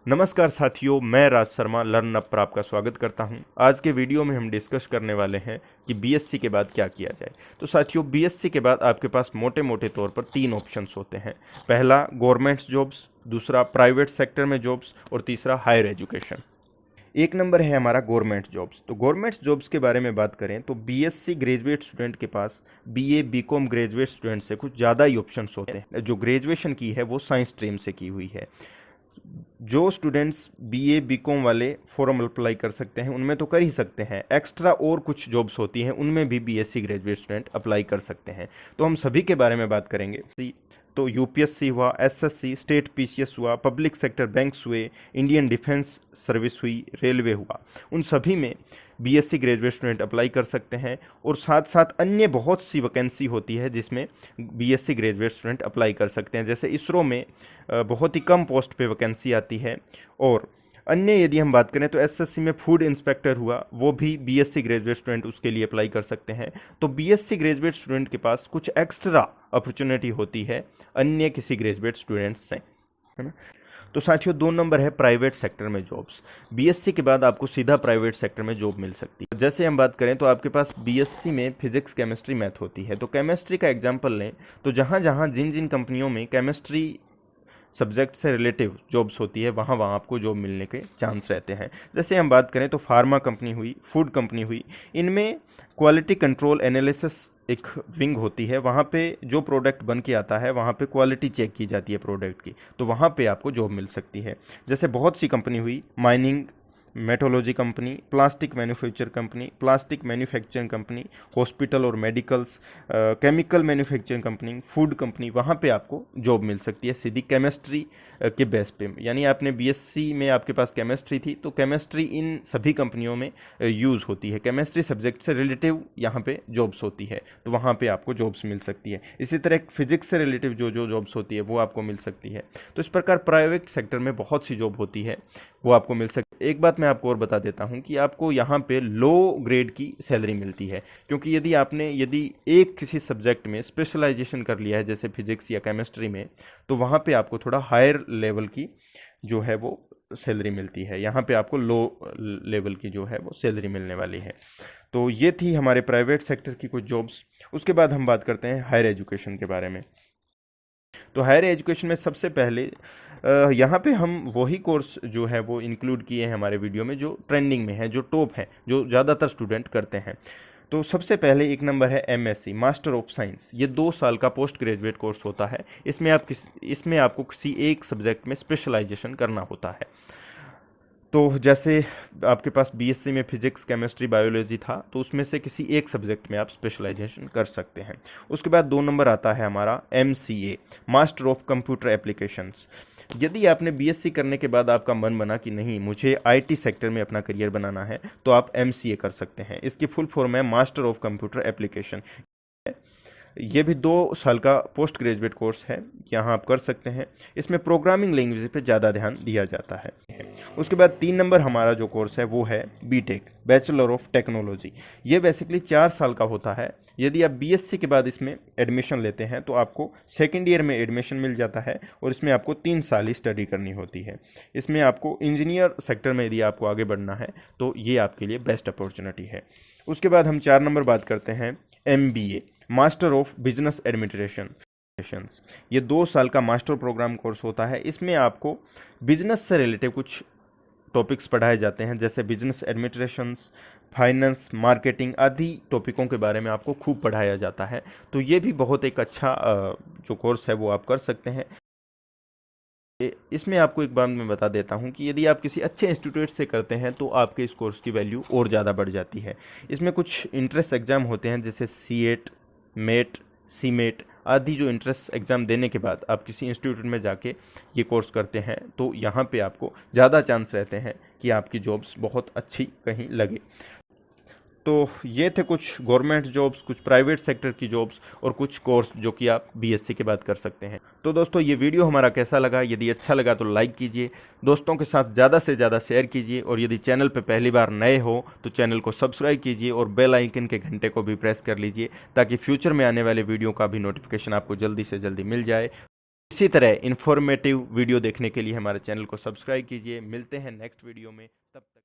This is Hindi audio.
नमस्कार साथियों, मैं राज शर्मा लर्न अप पर आपका स्वागत करता हूं। आज के वीडियो में हम डिस्कस करने वाले हैं कि बीएससी के बाद क्या किया जाए। तो साथियों, बीएससी के बाद आपके पास मोटे मोटे तौर पर तीन ऑप्शंस होते हैं। पहला गवर्नमेंट जॉब्स, दूसरा प्राइवेट सेक्टर में जॉब्स और तीसरा हायर एजुकेशन। एक नंबर है हमारा गवर्नमेंट जॉब्स। तो गवर्नमेंट जॉब्स के बारे में बात करें तो बीएससी ग्रेजुएट स्टूडेंट के पास बीए बीकॉम ग्रेजुएट स्टूडेंट से कुछ ज़्यादा ही ऑप्शंस होते हैं। जो ग्रेजुएशन की है वो साइंस स्ट्रीम से की हुई है। जो स्टूडेंट्स बीए बीकॉम वाले फॉर्म अप्लाई कर सकते हैं उनमें तो कर ही सकते हैं, एक्स्ट्रा और कुछ जॉब्स होती हैं उनमें भी बीएससी ग्रेजुएट स्टूडेंट अप्लाई कर सकते हैं। तो हम सभी के बारे में बात करेंगे। तो यूपीएससी हुआ, एसएससी, स्टेट पीसीएस हुआ, पब्लिक सेक्टर बैंक्स हुए, इंडियन डिफेंस सर्विस हुई, रेलवे हुआ, उन सभी में बीएससी ग्रेजुएट स्टूडेंट अप्लाई कर सकते हैं। और साथ साथ अन्य बहुत सी वैकेंसी होती है जिसमें बीएससी ग्रेजुएट स्टूडेंट अप्लाई कर सकते हैं। जैसे इसरो में बहुत ही कम पोस्ट पे वैकेंसी आती है। और अन्य यदि हम बात करें तो एसएससी में फूड इंस्पेक्टर हुआ, वो भी बीएससी ग्रेजुएट स्टूडेंट उसके लिए अप्लाई कर सकते हैं। तो बीएससी ग्रेजुएट स्टूडेंट के पास कुछ एक्स्ट्रा अपॉर्चुनिटी होती है अन्य किसी ग्रेजुएट स्टूडेंट से, है ना। तो साथियों, 2 नंबर है प्राइवेट सेक्टर में जॉब्स। बीएससी के बाद आपको सीधा प्राइवेट सेक्टर में जॉब मिल सकती है। जैसे हम बात करें तो आपके पास बीएससी में फिजिक्स केमिस्ट्री मैथ होती है। तो केमिस्ट्री का एग्जांपल लें तो जहाँ जहाँ जिन जिन कंपनियों में केमिस्ट्री सब्जेक्ट से रिलेटिव जॉब्स होती है वहाँ वहाँ आपको जॉब मिलने के चांस रहते हैं। जैसे हम बात करें तो फार्मा कंपनी हुई, फूड कंपनी हुई, इनमें क्वालिटी कंट्रोल एनालिसिस एक विंग होती है। वहाँ पे जो प्रोडक्ट बन के आता है वहाँ पे क्वालिटी चेक की जाती है प्रोडक्ट की, तो वहाँ पे आपको जॉब मिल सकती है। जैसे बहुत सी कंपनी हुई, mining metrology company, plastic manufacture company, plastic manufacturing company, hospital और medicals, chemical manufacturing company, food company, वहाँ पे आपको जॉब मिल सकती है सीधी केमिस्ट्री के बेस पे। यानी आपने बीएससी में आपके पास केमिस्ट्री थी तो केमिस्ट्री इन सभी कंपनियों में यूज़ होती है। केमिस्ट्री सब्जेक्ट से रिलेटिव यहाँ पे जॉब्स होती है तो वहाँ पे आपको जॉब्स मिल सकती है। इसी तरह फिजिक्स से रिलेटिव जो जो जॉब्स होती है वो आपको मिल सकती है। तो इस प्रकार प्राइवेट सेक्टर में बहुत सी जॉब होती है, वो आपको मिल सकती है। एक बात मैं आपको और बता देता हूं कि आपको यहाँ पे लो ग्रेड की सैलरी मिलती है, क्योंकि यदि एक किसी सब्जेक्ट में स्पेशलाइजेशन कर लिया है जैसे फिजिक्स या केमिस्ट्री में, तो वहाँ पे आपको थोड़ा हायर लेवल की जो है वो सैलरी मिलती है। यहाँ पे आपको लो लेवल की जो है वो सैलरी मिलने वाली है। तो ये थी हमारे प्राइवेट सेक्टर की कुछ जॉब्स। उसके बाद हम बात करते हैं हायर एजुकेशन के बारे में। तो हायर एजुकेशन में सबसे पहले यहाँ पे हम वही कोर्स जो है वो इंक्लूड किए हैं हमारे वीडियो में जो ट्रेंडिंग में है, जो टॉप है, जो ज़्यादातर स्टूडेंट करते हैं। तो सबसे पहले एक नंबर है एमएससी, मास्टर ऑफ साइंस। ये 2 साल का पोस्ट ग्रेजुएट कोर्स होता है। इसमें आपको किसी एक सब्जेक्ट में स्पेशलाइजेशन करना होता है। तो जैसे आपके पास बीएससी में फिजिक्स केमिस्ट्री बायोलॉजी था तो उसमें से किसी एक सब्जेक्ट में आप स्पेशलाइजेशन कर सकते हैं। उसके बाद 2 नंबर आता है हमारा MCA, master of computer applications. यदि आपने बीएससी करने के बाद आपका मन बना कि नहीं मुझे आईटी सेक्टर में अपना करियर बनाना है तो आप एमसीए कर सकते हैं। इसकी फुल फॉर्म है मास्टर ऑफ कंप्यूटर एप्लीकेशन। ये भी 2 साल का पोस्ट ग्रेजुएट कोर्स है, यहाँ आप कर सकते हैं। इसमें प्रोग्रामिंग लैंग्वेज पे ज़्यादा ध्यान दिया जाता है। उसके बाद 3 नंबर हमारा जो कोर्स है वो है बीटेक, बैचलर ऑफ टेक्नोलॉजी। ये बेसिकली 4 साल का होता है। यदि आप बीएससी के बाद इसमें एडमिशन लेते हैं तो आपको सेकेंड ईयर में एडमिशन मिल जाता है और इसमें आपको 3 साल ही स्टडी करनी होती है। इसमें आपको इंजीनियर सेक्टर में यदि आपको आगे बढ़ना है तो ये आपके लिए बेस्ट अपॉर्चुनिटी है। उसके बाद हम 4 नंबर बात करते हैं MBA, master of business administration. ये 2 साल का मास्टर प्रोग्राम कोर्स होता है। इसमें आपको बिजनेस से रिलेटेड कुछ टॉपिक्स पढ़ाए जाते हैं, जैसे बिजनेस एडमिनिस्ट्रेशन, फाइनेंस, मार्केटिंग आदि टॉपिकों के बारे में आपको खूब पढ़ाया जाता है। तो ये भी बहुत एक अच्छा जो कोर्स है वो आप कर सकते हैं। इसमें आपको एक बात मैं बता देता हूं कि यदि आप किसी अच्छे इंस्टीट्यूट से करते हैं तो आपके इस कोर्स की वैल्यू और ज़्यादा बढ़ जाती है। इसमें कुछ इंट्रेंस एग्ज़ाम होते हैं जैसे सीएट, मेट, सीमेट आदि। जो इंट्रेंस एग्ज़ाम देने के बाद आप किसी इंस्टीट्यूट में जाके ये कोर्स करते हैं तो यहाँ पे आपको ज़्यादा चांस रहते हैं कि आपकी जॉब्स बहुत अच्छी कहीं लगे। तो ये थे कुछ गवर्नमेंट जॉब्स, कुछ प्राइवेट सेक्टर की जॉब्स और कुछ कोर्स जो कि आप बीएससी के बाद कर सकते हैं। तो दोस्तों, ये वीडियो हमारा कैसा लगा? यदि अच्छा लगा तो लाइक कीजिए, दोस्तों के साथ ज़्यादा से ज़्यादा शेयर कीजिए और यदि चैनल पर पहली बार नए हो तो चैनल को सब्सक्राइब कीजिए और बेल आइकन के घंटे को भी प्रेस कर लीजिए ताकि फ्यूचर में आने वाले वीडियो का भी नोटिफिकेशन आपको जल्दी से जल्दी मिल जाए। इसी इसी तरह इन्फॉर्मेटिव वीडियो देखने के लिए हमारे चैनल को सब्सक्राइब कीजिए। मिलते हैं नेक्स्ट वीडियो में, तब तक।